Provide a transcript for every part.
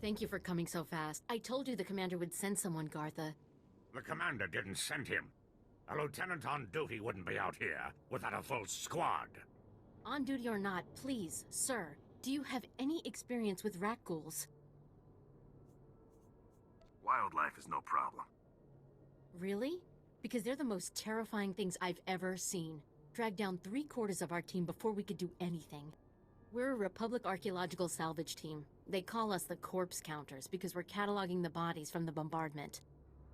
Thank you for coming so fast. I told you the commander would send someone, Gartha. The commander didn't send him. A lieutenant on duty wouldn't be out here without a full squad. On duty or not, please, sir, do you have any experience with rat ghouls? Wildlife is no problem. Really? Because they're the most terrifying things I've ever seen. Dragged down 3/4 of our team before we could do anything. We're a Republic Archaeological Salvage team. They call us the Corpse Counters because we're cataloging the bodies from the bombardment.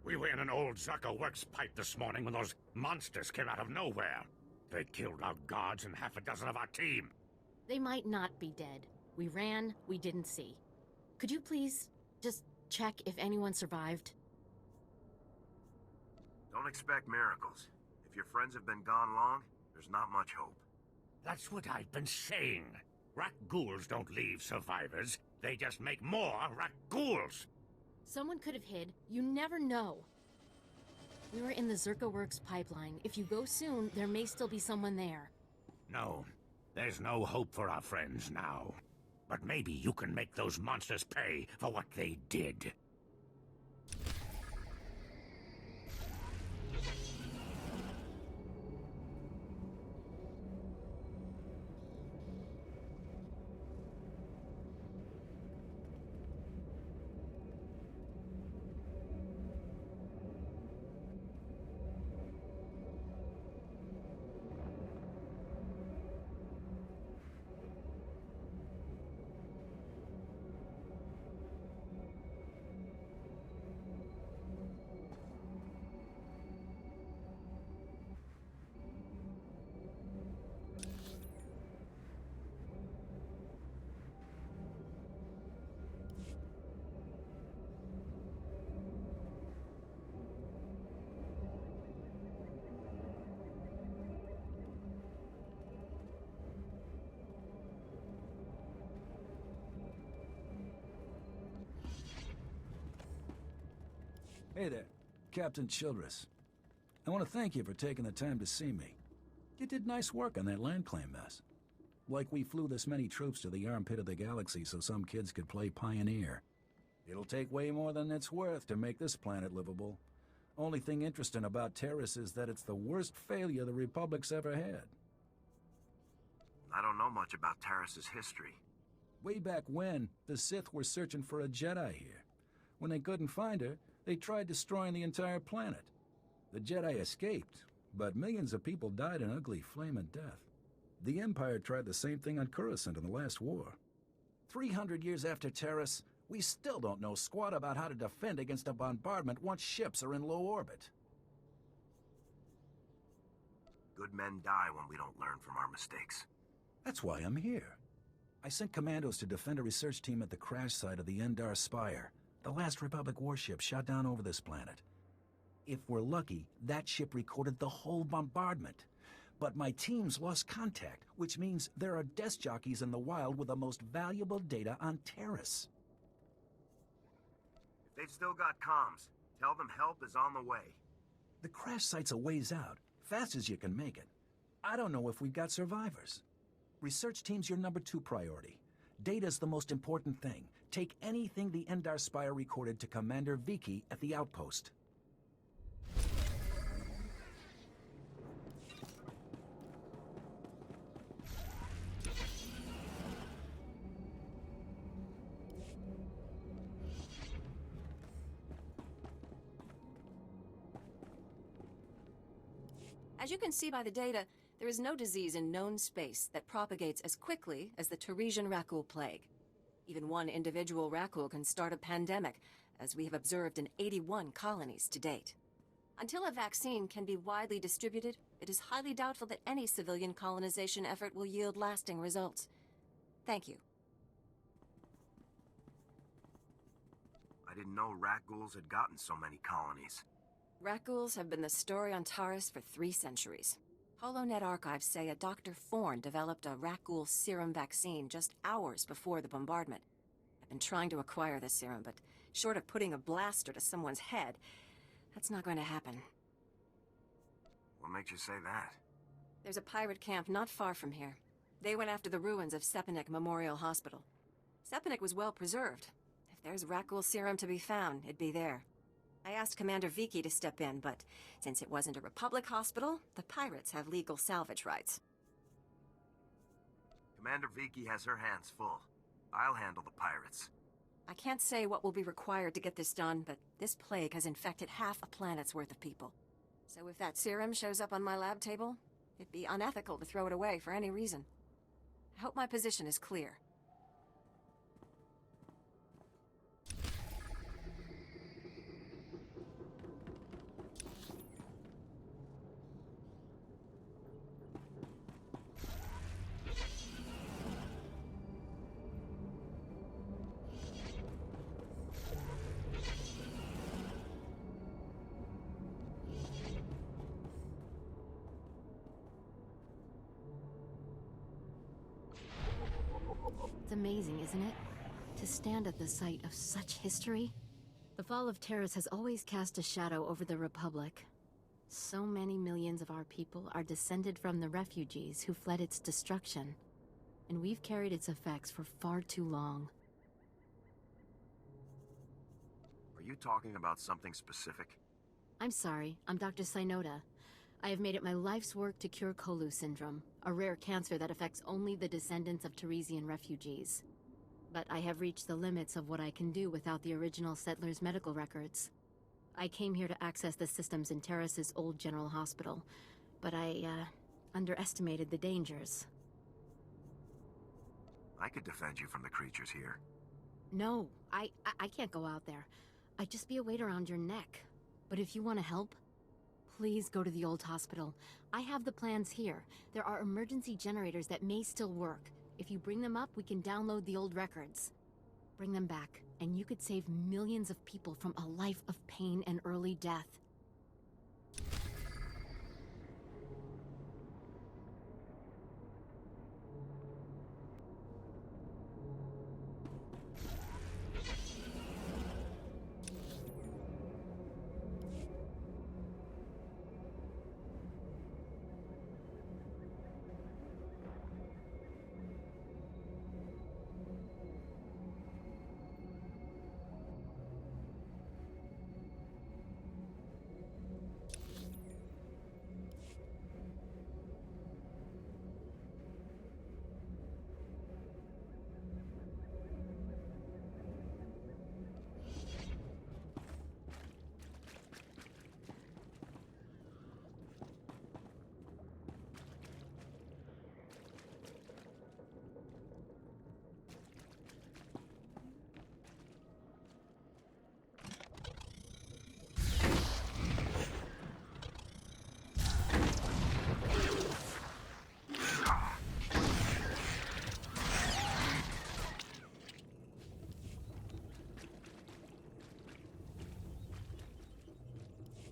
We were in an old Zerka works pipe this morning when those monsters came out of nowhere. They killed our guards and half a dozen of our team. They might not be dead. We ran, we didn't see. Could you please just check if anyone survived? Don't expect miracles. If your friends have been gone long, there's not much hope. That's what I've been saying. Rat ghouls don't leave survivors. They just make more rat ghouls. Someone could have hid. You never know. We were in the Zerka Works pipeline. If you go soon, there may still be someone there. No, there's no hope for our friends now. But maybe you can make those monsters pay for what they did. Hey there, Captain Childress. I want to thank you for taking the time to see me. You did nice work on that land claim mess. Like we flew this many troops to the armpit of the galaxy so some kids could play pioneer. It'll take way more than it's worth to make this planet livable. Only thing interesting about Taris is that it's the worst failure the Republic's ever had. I don't know much about Taris's history. Way back when, the Sith were searching for a Jedi here. When they couldn't find her, they tried destroying the entire planet. The Jedi escaped, but millions of people died an ugly flaming death. The Empire tried the same thing on Coruscant in the last war. 300 years after Taris, we still don't know squat about how to defend against a bombardment once ships are in low orbit. Good men die when we don't learn from our mistakes. That's why I'm here. I sent commandos to defend a research team at the crash site of the Endar Spire, the last Republic warship shot down over this planet. If we're lucky, that ship recorded the whole bombardment. But my team's lost contact, which means there are desk jockeys in the wild with the most valuable data on Taris. If they've still got comms, tell them help is on the way. The crash site's a ways out, fast as you can make it. I don't know if we've got survivors. Research team's your #2 priority. Data's the most important thing. Take anything the Endar Spire recorded to Commander Viki at the outpost. As you can see by the data, there is no disease in known space that propagates as quickly as the Tarisian Rakul plague. Even one individual Rakul can start a pandemic, as we have observed in 81 colonies to date. Until a vaccine can be widely distributed, it is highly doubtful that any civilian colonization effort will yield lasting results. Thank you. I didn't know rat ghouls had gotten so many colonies. Rakuls have been the story on Taris for 3 centuries. HoloNet archives say a Dr. Forn developed a Rakul serum vaccine just hours before the bombardment. I've been trying to acquire the serum, but short of putting a blaster to someone's head, that's not going to happen. What makes you say that? There's a pirate camp not far from here. They went after the ruins of Sepanik Memorial Hospital. Sepanik was well preserved. If there's Rakghoul serum to be found, it'd be there. I asked Commander Viki to step in, but since it wasn't a Republic hospital, the pirates have legal salvage rights. Commander Viki has her hands full. I'll handle the pirates. I can't say what will be required to get this done, but this plague has infected half a planet's worth of people. So if that serum shows up on my lab table, it'd be unethical to throw it away for any reason. I hope my position is clear. It's amazing, isn't it? To stand at the site of such history. The fall of Taris has always cast a shadow over the Republic. So many millions of our people are descended from the refugees who fled its destruction. And we've carried its effects for far too long. Are you talking about something specific? I'm sorry, I'm Dr. Synoda. I have made it my life's work to cure Kolu syndrome, a rare cancer that affects only the descendants of Tarisian refugees. But I have reached the limits of what I can do without the original settlers' medical records. I came here to access the systems in Taris's old general hospital, but I, underestimated the dangers. I could defend you from the creatures here. No, I can't go out there. I'd just be a weight around your neck. But if you want to help, please go to the old hospital. I have the plans here. There are emergency generators that may still work. If you bring them up, we can download the old records. Bring them back, and you could save millions of people from a life of pain and early death.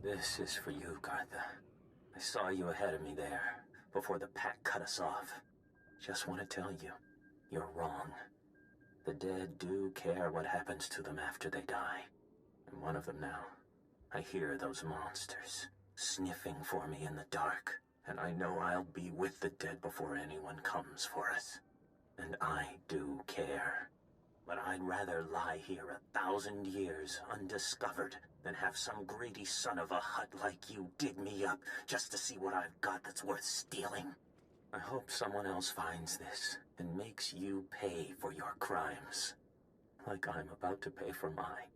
This is for you, Gartha. I saw you ahead of me there, before the pack cut us off. Just want to tell you, you're wrong. The dead do care what happens to them after they die. I'm one of them now. I hear those monsters sniffing for me in the dark, and I know I'll be with the dead before anyone comes for us. And I do care. But I'd rather lie here 1,000 years undiscovered than have some greedy son of a hut like you dig me up just to see what I've got that's worth stealing. I hope someone else finds this and makes you pay for your crimes, like I'm about to pay for mine.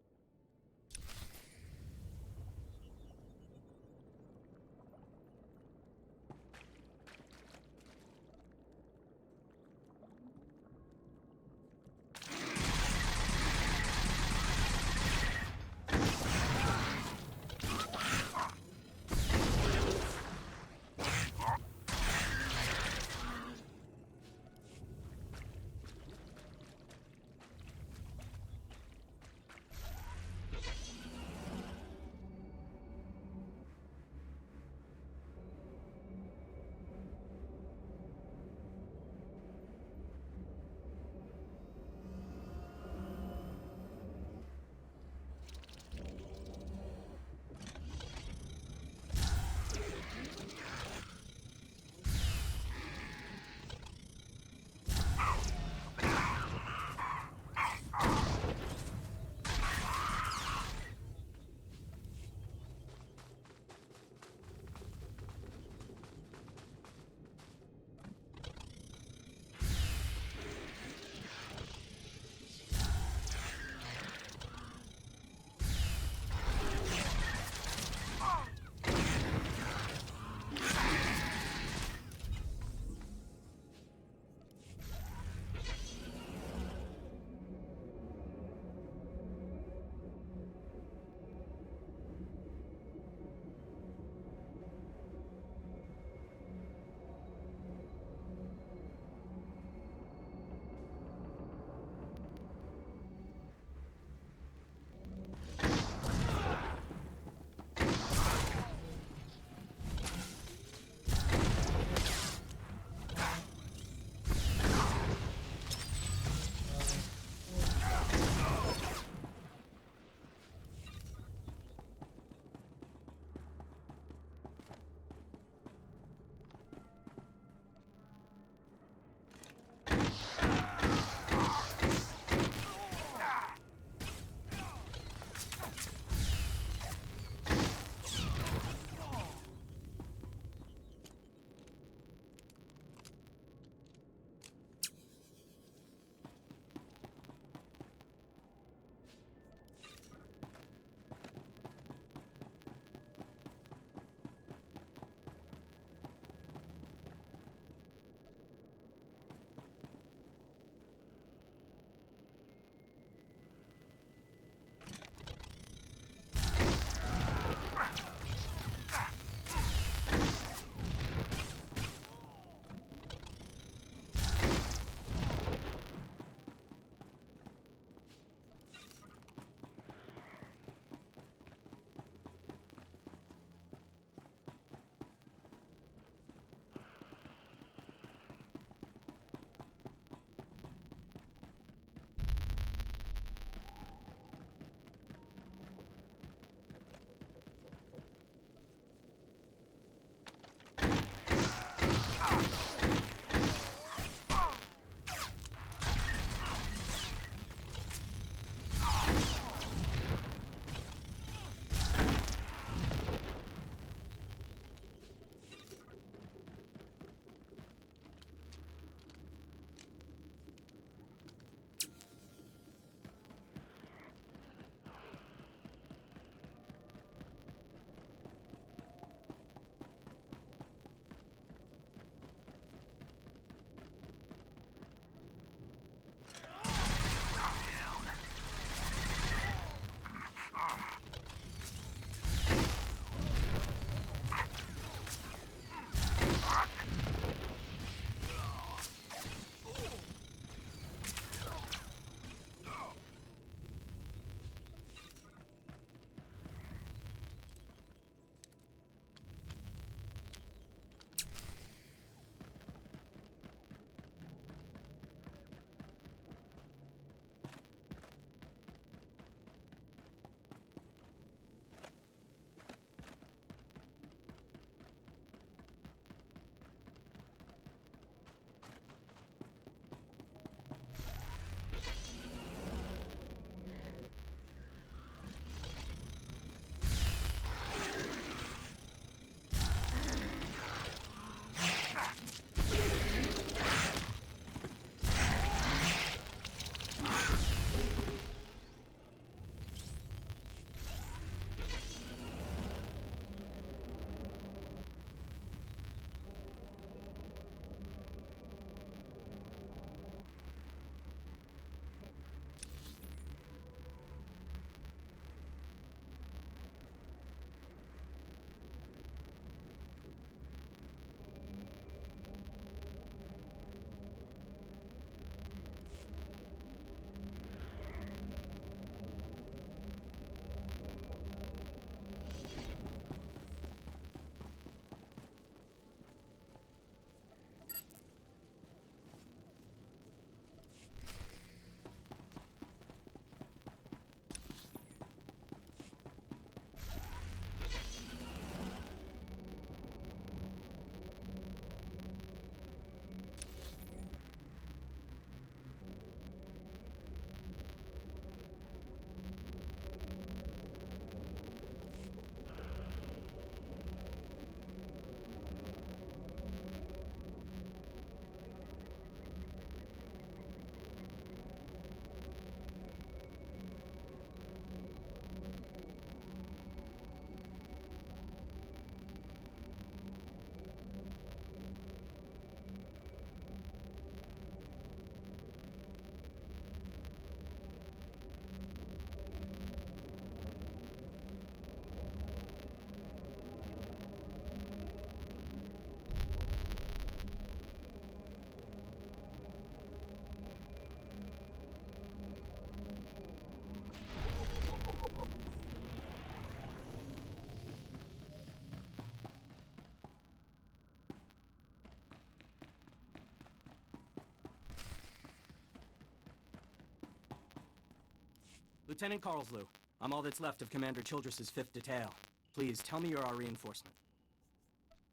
Lieutenant Carlslew. I'm all that's left of Commander Childress's 5th Detail. Please, tell me you're our reinforcement.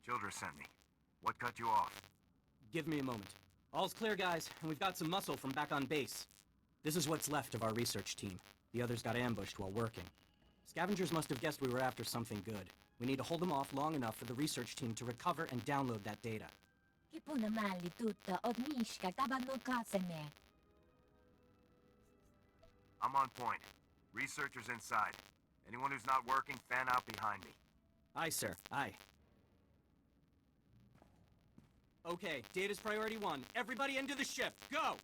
Childress sent me. What cut you off? Give me a moment. All's clear, guys, and we've got some muscle from back on base. This is what's left of our research team. The others got ambushed while working. Scavengers must have guessed we were after something good. We need to hold them off long enough for the research team to recover and download that data. I'm on point. Researchers inside. Anyone who's not working, fan out behind me. Aye, sir. Aye. Okay, data's priority 1. Everybody into the ship. Go!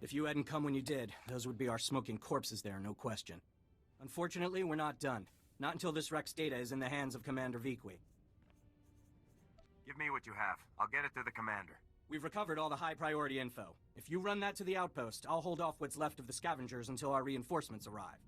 If you hadn't come when you did, those would be our smoking corpses there, no question. Unfortunately, we're not done. Not until this Rex data is in the hands of Commander Vikwi. Give me what you have. I'll get it to the commander. We've recovered all the high-priority info. If you run that to the outpost, I'll hold off what's left of the scavengers until our reinforcements arrive.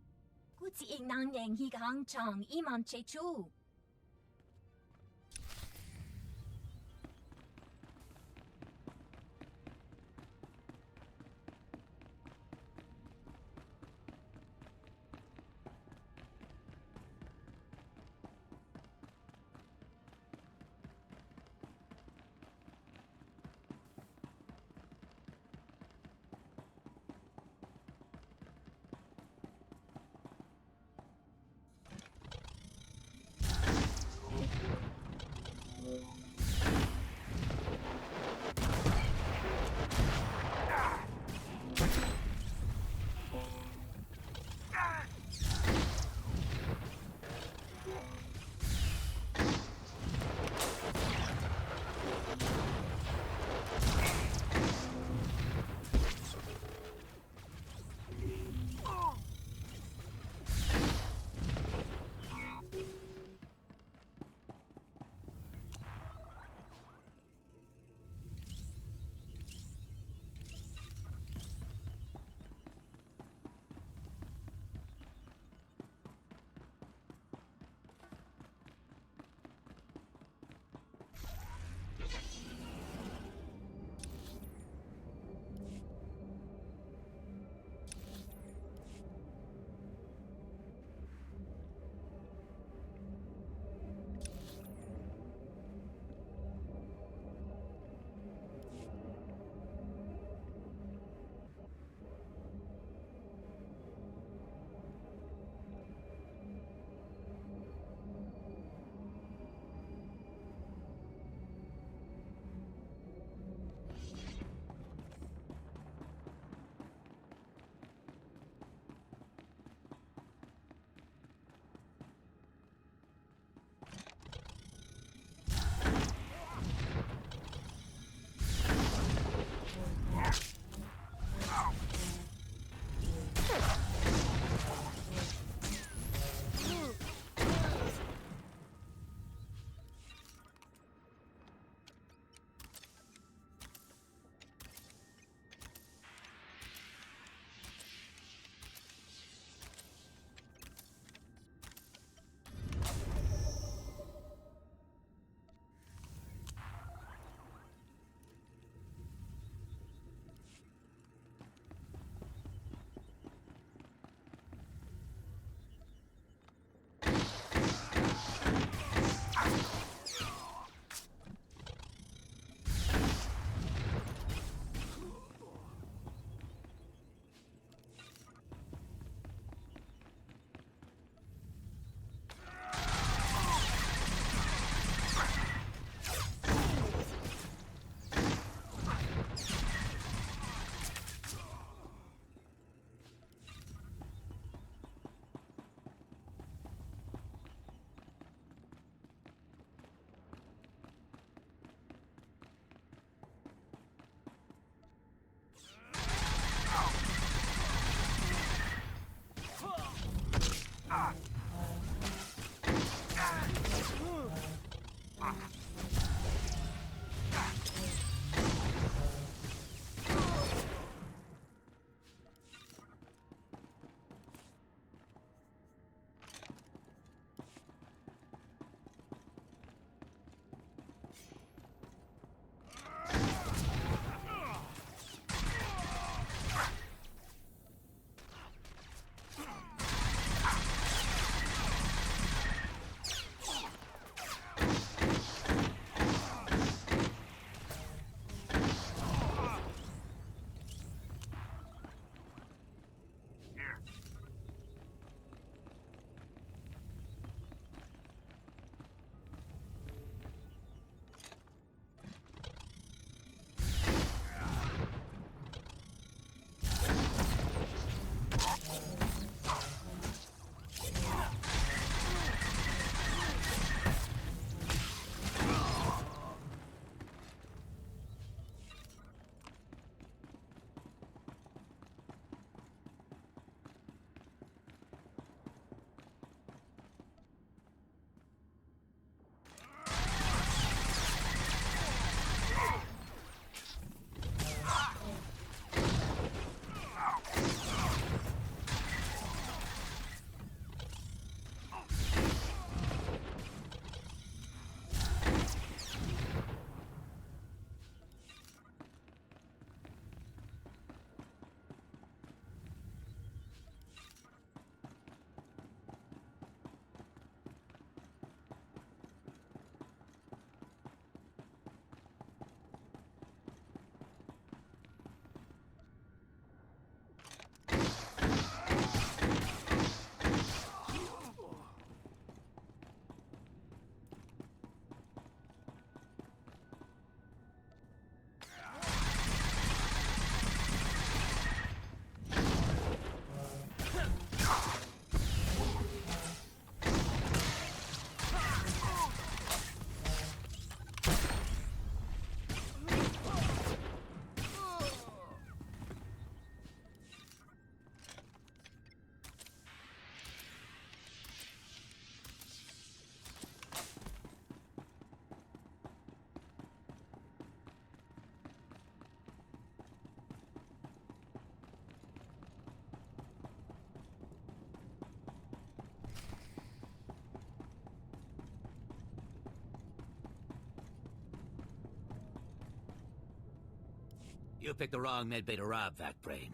You picked the wrong medbay to rob, Vatbrain.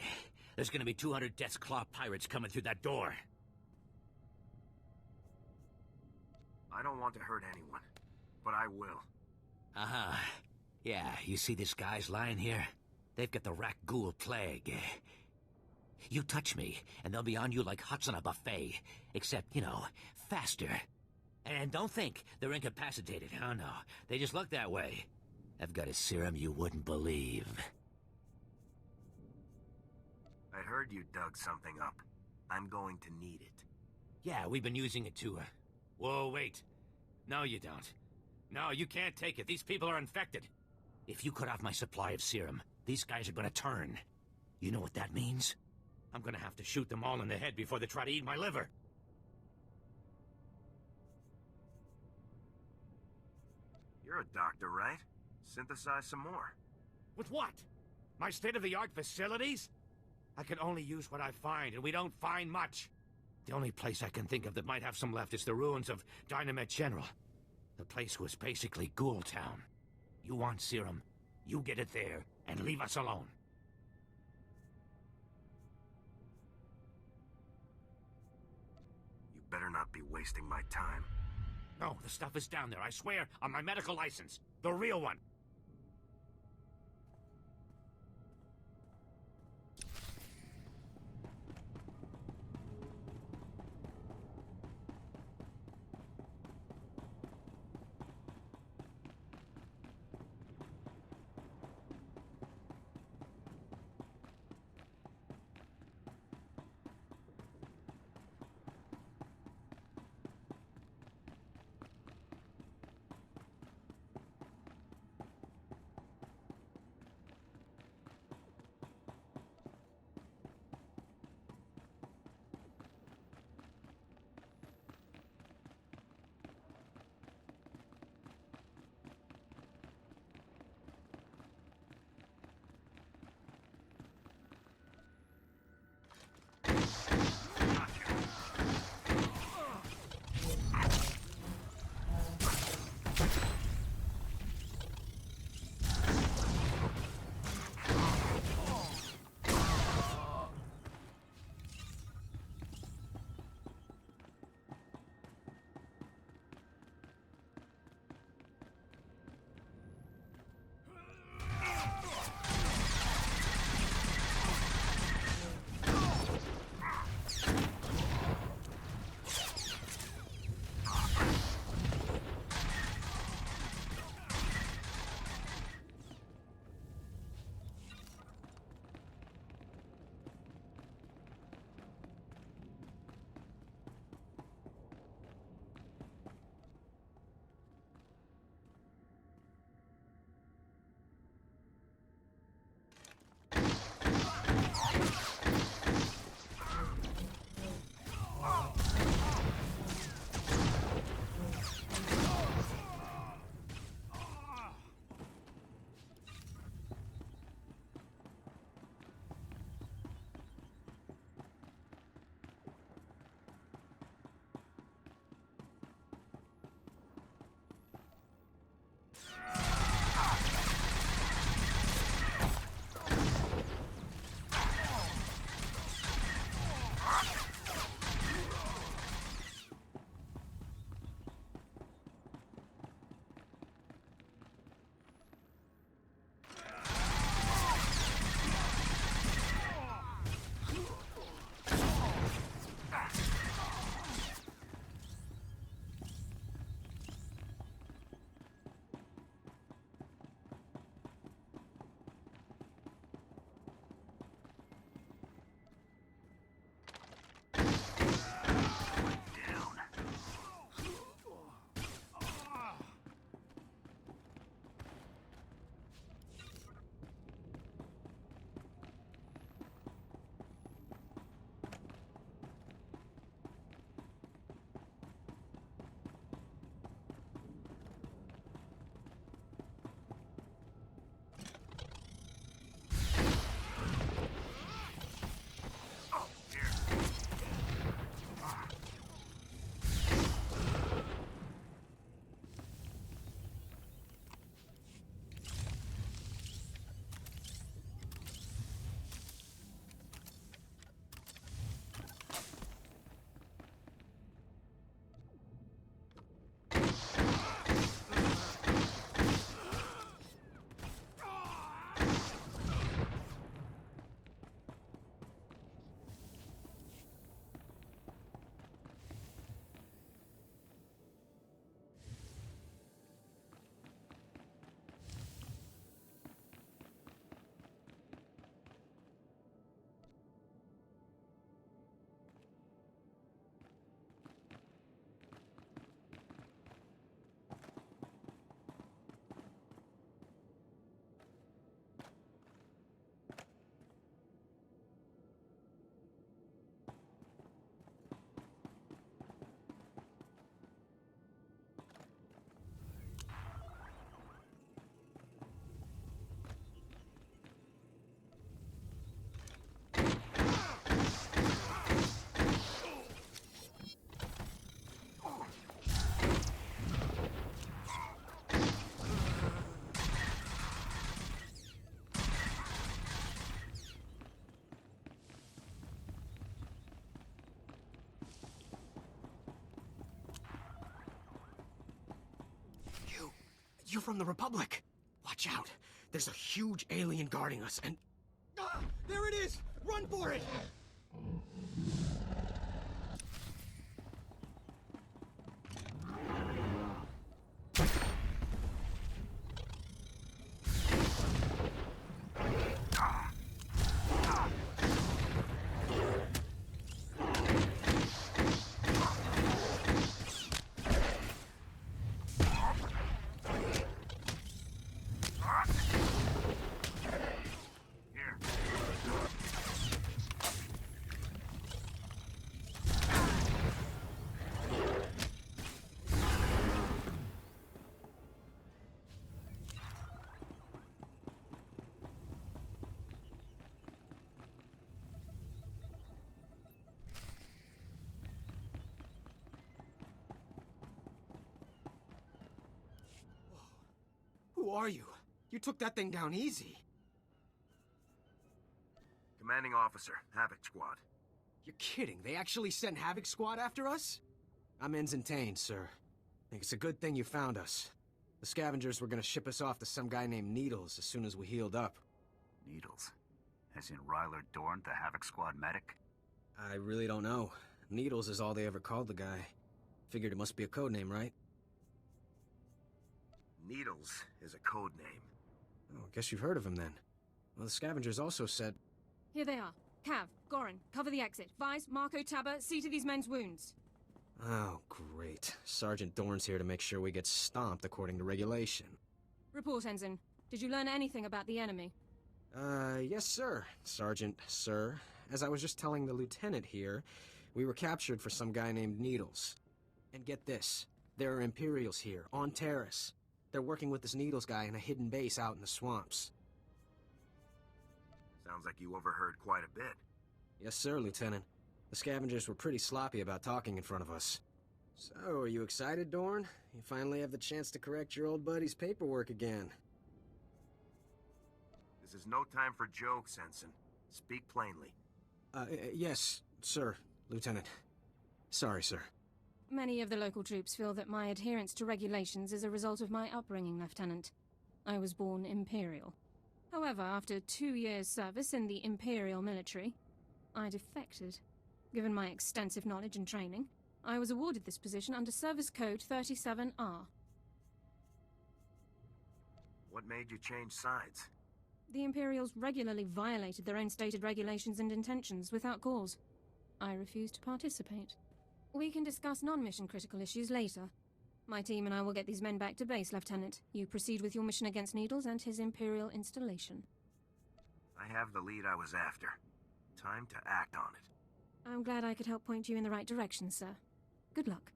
There's gonna be 200 Death's Claw pirates coming through that door. I don't want to hurt anyone, but I will. Uh-huh. Yeah, you see these guys lying here? They've got the Rak-Ghoul plague. You touch me, and they'll be on you like huts on a buffet. Except, you know, faster. And don't think they're incapacitated. Oh, no. They just look that way. I've got a serum you wouldn't believe. I heard you dug something up. I'm going to need it. Yeah, we've been using it to, Whoa, wait. No, you don't. No, you can't take it. These people are infected. If you cut off my supply of serum, these guys are gonna turn. You know what that means? I'm gonna have to shoot them all in the head before they try to eat my liver. You're a doctor, right? Synthesize some more. With what? My state-of-the-art facilities? I can only use what I find, and we don't find much. The only place I can think of that might have some left is the ruins of Dynamet General. The place was basically Ghoul Town. You want serum, you get it there, and leave us alone. You better not be wasting my time. No, the stuff is down there, I swear, on my medical license. The real one. You're from the Republic. Watch out. There's a huge alien guarding us, and... Ah! There it is! Run for it! Who are you? You took that thing down easy. Commanding Officer, Havoc Squad. You're kidding. They actually sent Havoc Squad after us? I'm Ensign Taedon, sir. I think it's a good thing you found us. The scavengers were gonna ship us off to some guy named Needles as soon as we healed up. Needles? As in Ryler Dorn, the Havoc Squad medic? I really don't know. Needles is all they ever called the guy. Figured it must be a code name, right? Needles is a code name. Oh, guess you've heard of him then. Well, the scavengers also said... Here they are. Cav, Goran, cover the exit. Vise, Marco, Tabba, see to these men's wounds. Oh, great. Sergeant Dorn's here to make sure we get stomped according to regulation. Report, Ensign. Did you learn anything about the enemy? Yes, sir. Sergeant, sir. As I was just telling the lieutenant here, we were captured for some guy named Needles. And get this, there are Imperials here, on Taris. They're working with this Needles guy in a hidden base out in the swamps. Sounds like you overheard quite a bit. Yes, sir, Lieutenant. The scavengers were pretty sloppy about talking in front of us. So, are you excited, Dorn? You finally have the chance to correct your old buddy's paperwork again. This is no time for jokes, Ensign. Speak plainly. Yes, sir, Lieutenant. Sorry, sir. Many of the local troops feel that my adherence to regulations is a result of my upbringing, Lieutenant. I was born Imperial. However, after 2 years' service in the Imperial military, I defected. Given my extensive knowledge and training, I was awarded this position under Service Code 37R. What made you change sides? The Imperials regularly violated their own stated regulations and intentions without cause. I refused to participate. We can discuss non-mission critical issues later. My team and I will get these men back to base, Lieutenant. You proceed with your mission against Needles and his Imperial installation. I have the lead I was after. Time to act on it. I'm glad I could help point you in the right direction, sir. Good luck.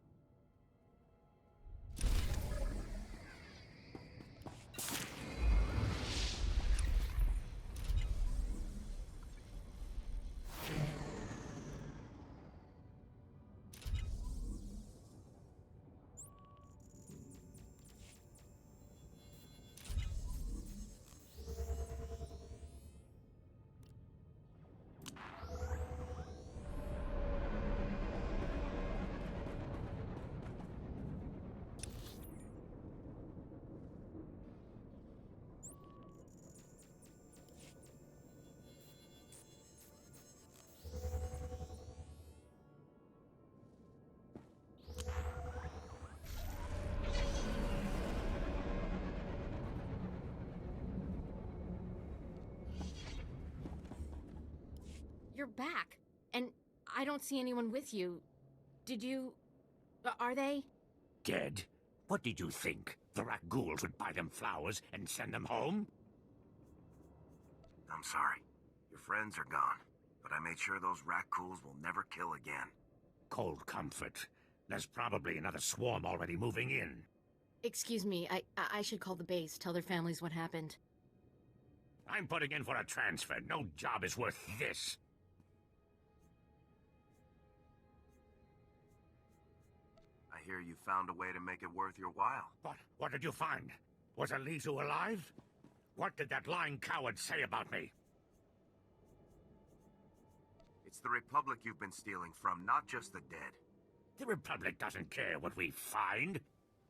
You're back, and I don't see anyone with you. Did you... are they? Dead? What did you think? The rat ghouls would buy them flowers and send them home? I'm sorry. Your friends are gone, but I made sure those rat ghouls will never kill again. Cold comfort. There's probably another swarm already moving in. Excuse me, I should call the base, tell their families what happened. I'm putting in for a transfer. No job is worth this. I hear you found a way to make it worth your while. What did you find? Was Elizu alive? What did that lying coward say about me? It's the Republic you've been stealing from, not just the dead. The Republic doesn't care what we find.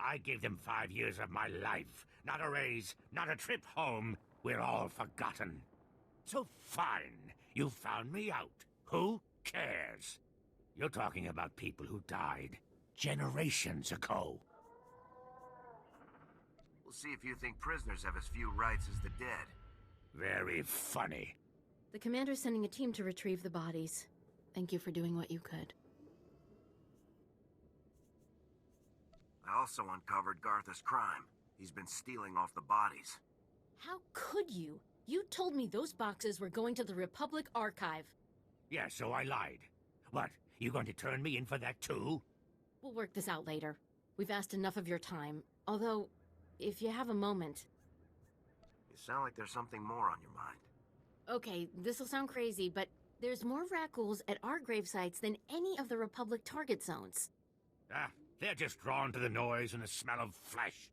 I gave them 5 years of my life. Not a raise, not a trip home. We're all forgotten. So fine, you found me out. Who cares? You're talking about people who died generations ago. We'll see if you think prisoners have as few rights as the dead. Very funny. The commander's sending a team to retrieve the bodies. Thank you for doing what you could. I also uncovered Garth's crime. He's been stealing off the bodies. How could you? You told me those boxes were going to the Republic Archive. Yeah, so I lied. What, you going to turn me in for that too? We'll work this out later. We've asked enough of your time. Although, if you have a moment... You sound like there's something more on your mind. Okay, this'll sound crazy, but there's more Rackles at our gravesites than any of the Republic target zones. Ah, they're just drawn to the noise and the smell of flesh.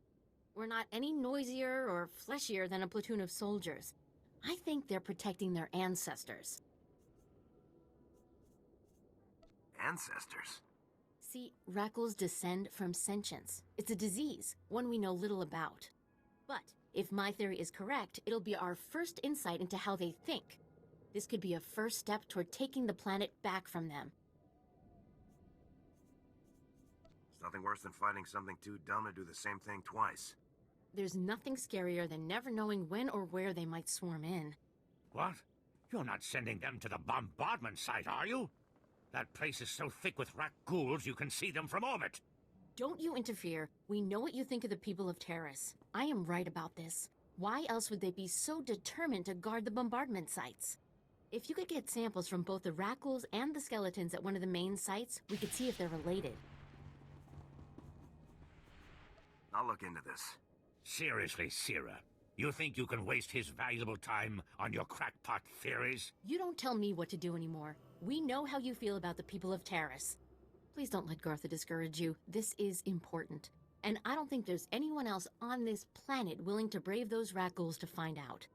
We're not any noisier or fleshier than a platoon of soldiers. I think they're protecting their ancestors. Ancestors? See, Rackles descend from sentience. It's a disease, one we know little about. But if my theory is correct, it'll be our first insight into how they think. This could be a first step toward taking the planet back from them. It's nothing worse than fighting something too dumb to do the same thing twice. There's nothing scarier than never knowing when or where they might swarm in. What? You're not sending them to the bombardment site, are you? That place is so thick with rat ghouls you can see them from orbit. Don't you interfere. We know what you think of the people of Taris. I am right about this. Why else would they be so determined to guard the bombardment sites? If you could get samples from both the Rackles and the skeletons at one of the main sites, we could see if they're related. I'll look into this. Seriously, Sierra, you think you can waste his valuable time on your crackpot theories? You don't tell me what to do anymore. We know how you feel about the people of Taris. Please don't let Gartha discourage you. This is important. And I don't think there's anyone else on this planet willing to brave those Rackles to find out.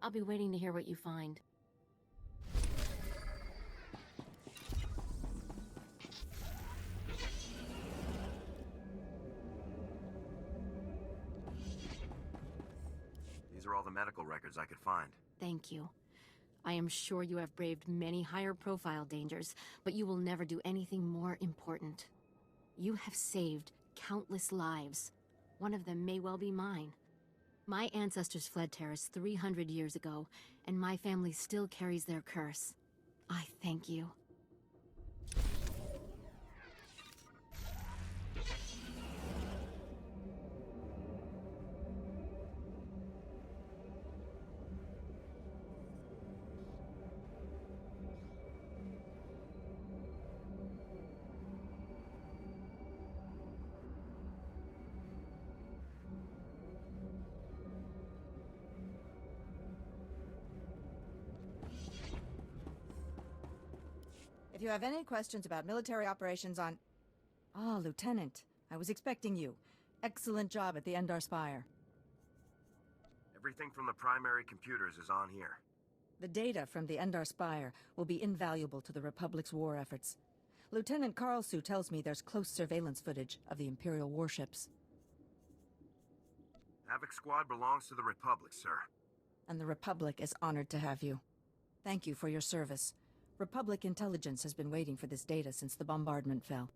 I'll be waiting to hear what you find. These are all the medical records I could find. Thank you. I am sure you have braved many higher-profile dangers, but you will never do anything more important. You have saved countless lives. One of them may well be mine. My ancestors fled Taris 300 years ago, and my family still carries their curse. I thank you. If you have any questions about military operations on... Ah, Lieutenant. I was expecting you. Excellent job at the Endar Spire. Everything from the primary computers is on here. The data from the Endar Spire will be invaluable to the Republic's war efforts. Lieutenant Karlsue tells me there's close surveillance footage of the Imperial warships. Havoc Squad belongs to the Republic, sir. And the Republic is honored to have you. Thank you for your service. Republic intelligence has been waiting for this data since the bombardment fell.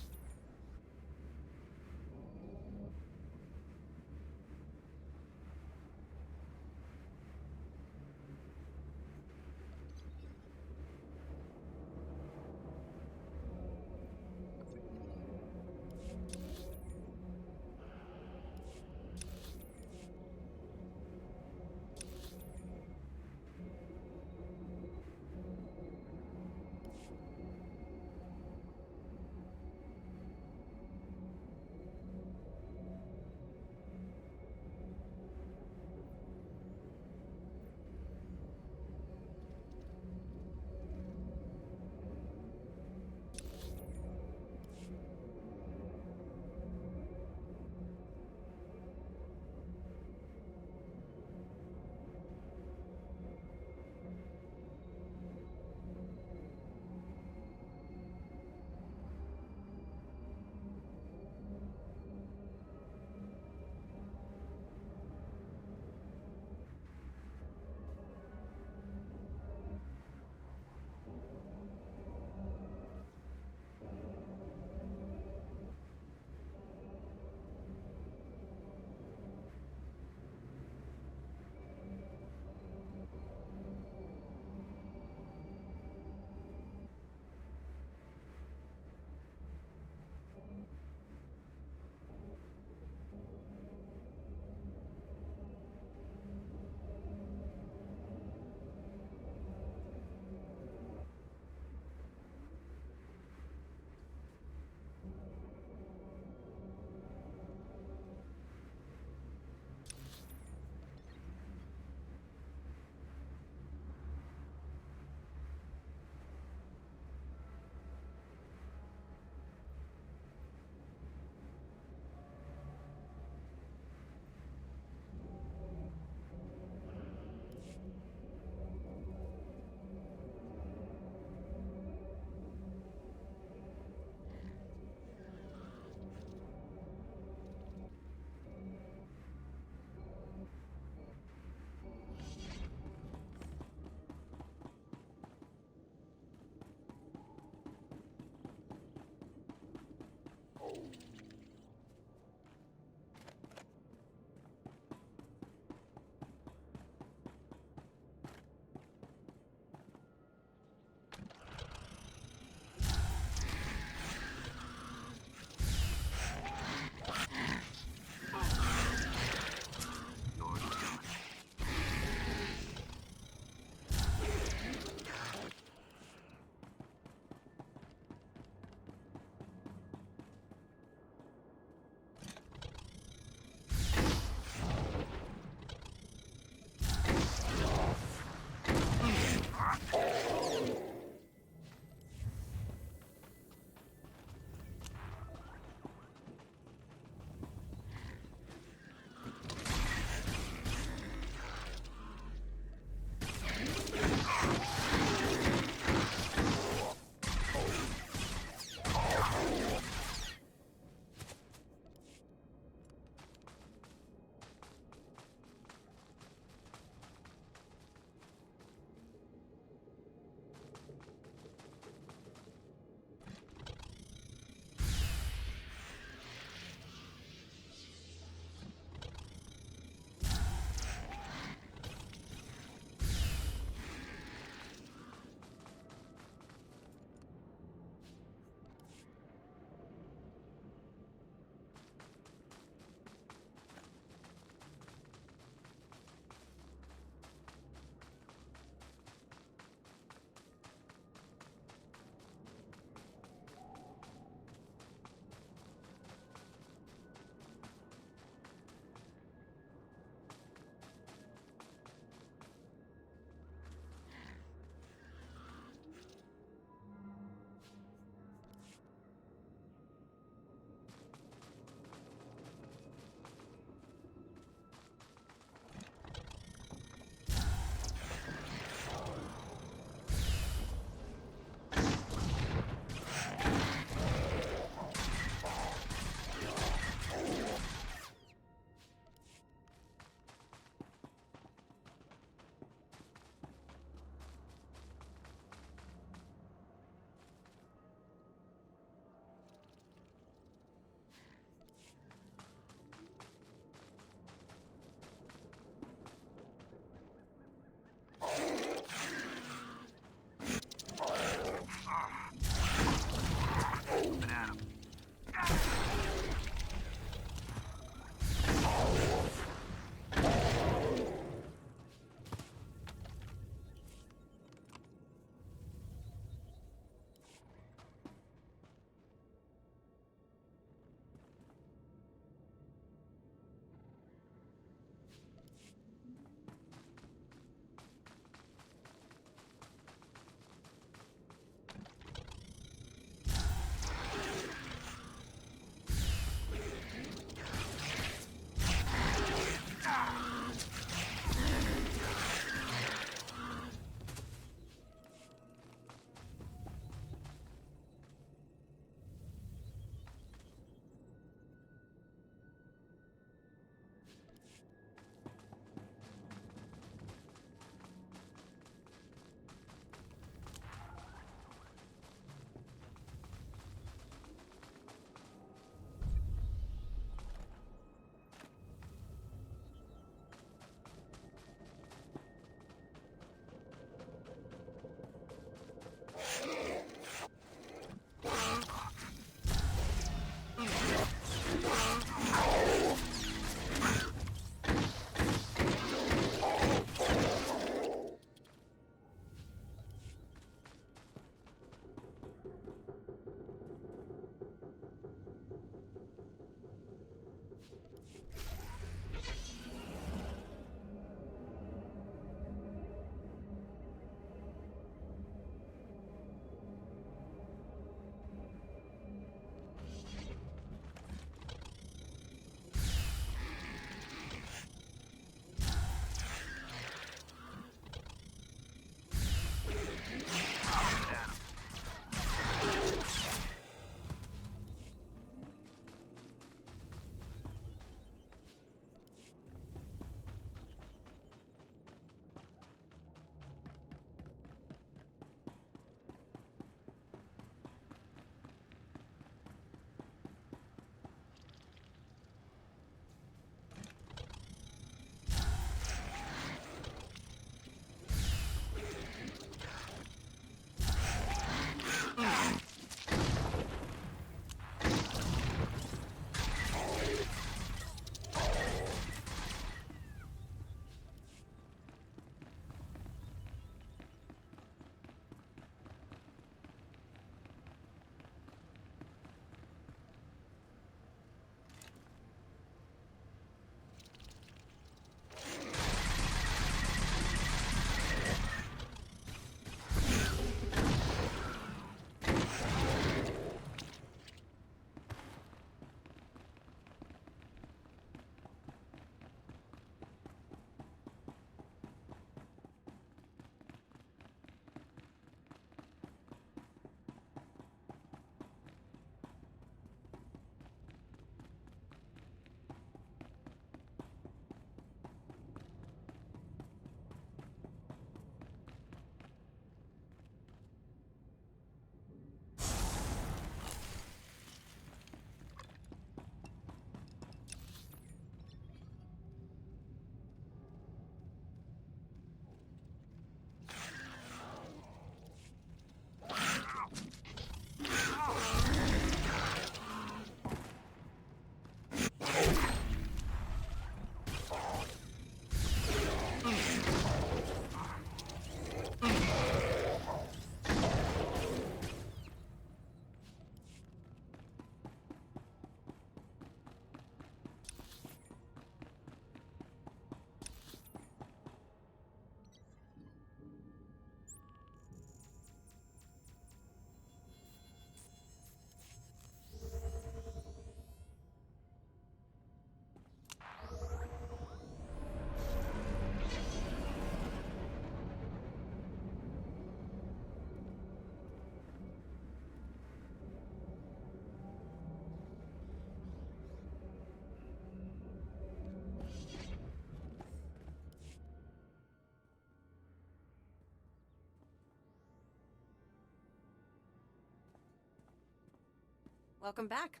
Welcome back.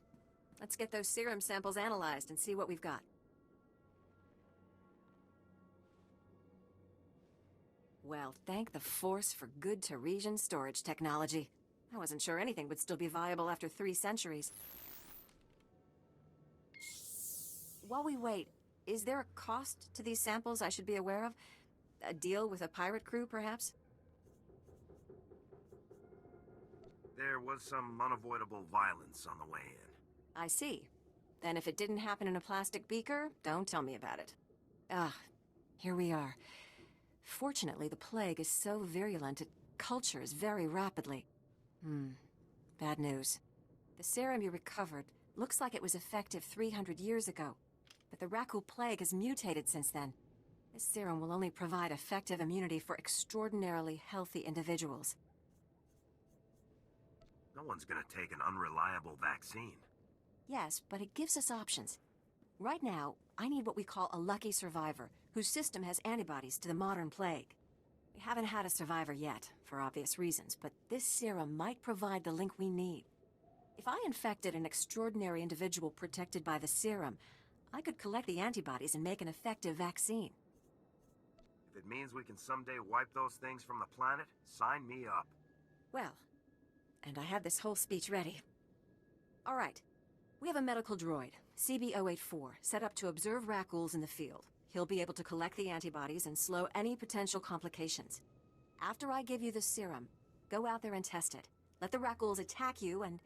Let's get those serum samples analyzed and see what we've got. Well, thank the Force for good Taresian storage technology. I wasn't sure anything would still be viable after 3 centuries. While we wait, is there a cost to these samples I should be aware of? A deal with a pirate crew, perhaps? There was some unavoidable violence on the way in. I see. Then if it didn't happen in a plastic beaker, don't tell me about it. Ah, here we are. Fortunately, the plague is so virulent it cultures very rapidly. Bad news. The serum you recovered looks like it was effective 300 years ago, but the Rakul plague has mutated since then. This serum will only provide effective immunity for extraordinarily healthy individuals. No one's gonna take an unreliable vaccine. Yes, but it gives us options. Right now, I need what we call a lucky survivor, whose system has antibodies to the modern plague. We haven't had a survivor yet, for obvious reasons, but this serum might provide the link we need. If I infected an extraordinary individual protected by the serum, I could collect the antibodies and make an effective vaccine. If it means we can someday wipe those things from the planet, sign me up. Well, and I had this whole speech ready. All right. We have a medical droid, CB-084, set up to observe Rakuls in the field. He'll be able to collect the antibodies and slow any potential complications. After I give you the serum, go out there and test it. Let the Rakuls attack you and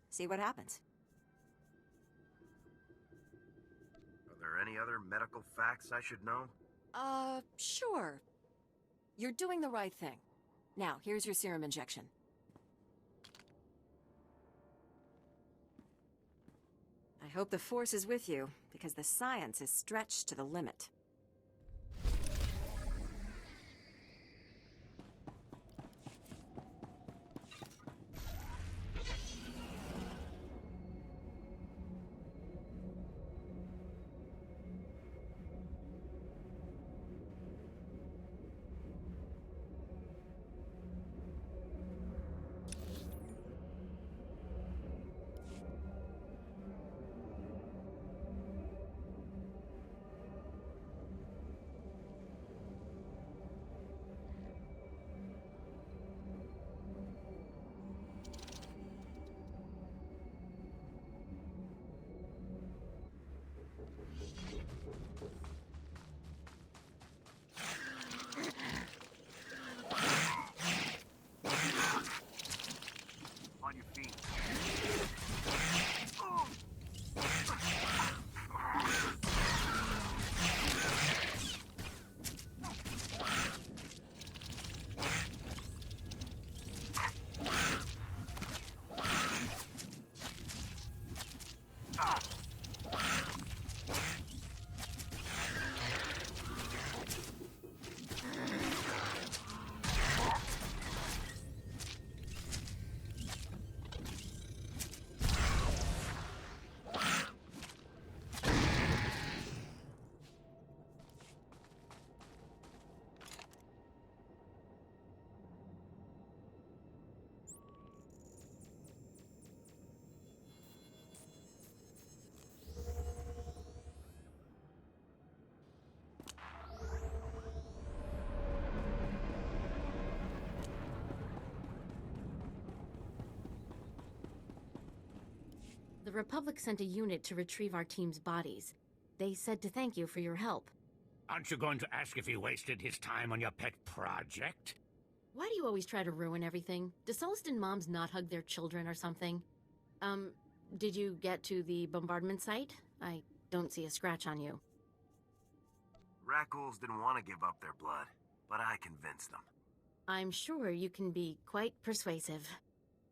see what happens. Are there any other medical facts I should know? Sure. You're doing the right thing. Now, here's your serum injection. I hope the Force is with you, because the science is stretched to the limit. On your feet. The Republic sent a unit to retrieve our team's bodies. They said to thank you for your help. Aren't you going to ask if he wasted his time on your pet project? Why do you always try to ruin everything? Do Sullustan moms not hug their children or something? Did you get to the bombardment site? I don't see a scratch on you. Rakuls didn't want to give up their blood, but I convinced them. I'm sure you can be quite persuasive.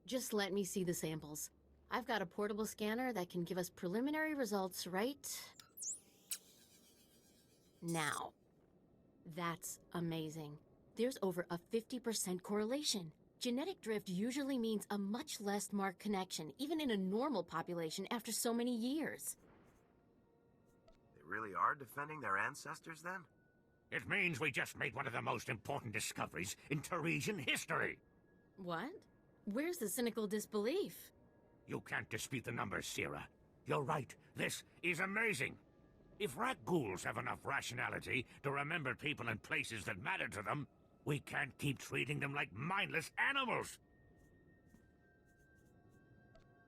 Just let me see the samples. I've got a portable scanner that can give us preliminary results right now. That's amazing. There's over a 50% correlation. Genetic drift usually means a much less marked connection, even in a normal population after so many years. They really are defending their ancestors, then? It means we just made one of the most important discoveries in Taresian history. What? Where's the cynical disbelief? You can't dispute the numbers, Sierra. You're right. This is amazing. If rat ghouls have enough rationality to remember people and places that matter to them, we can't keep treating them like mindless animals.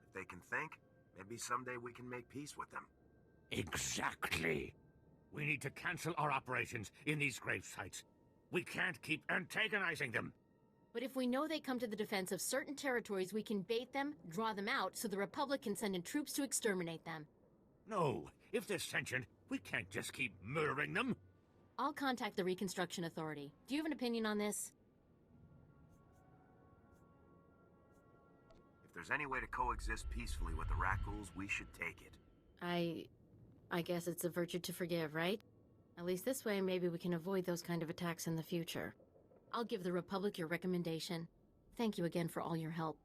If they can think, maybe someday we can make peace with them. Exactly. We need to cancel our operations in these grave sites. We can't keep antagonizing them. But if we know they come to the defense of certain territories, we can bait them, draw them out, so the Republic can send in troops to exterminate them. No, if they're sentient, we can't just keep murdering them. I'll contact the Reconstruction Authority. Do you have an opinion on this? If there's any way to coexist peacefully with the rat ghouls, we should take it. I guess it's a virtue to forgive, right? At least this way, maybe we can avoid those kind of attacks in the future. I'll give the Republic your recommendation. Thank you again for all your help.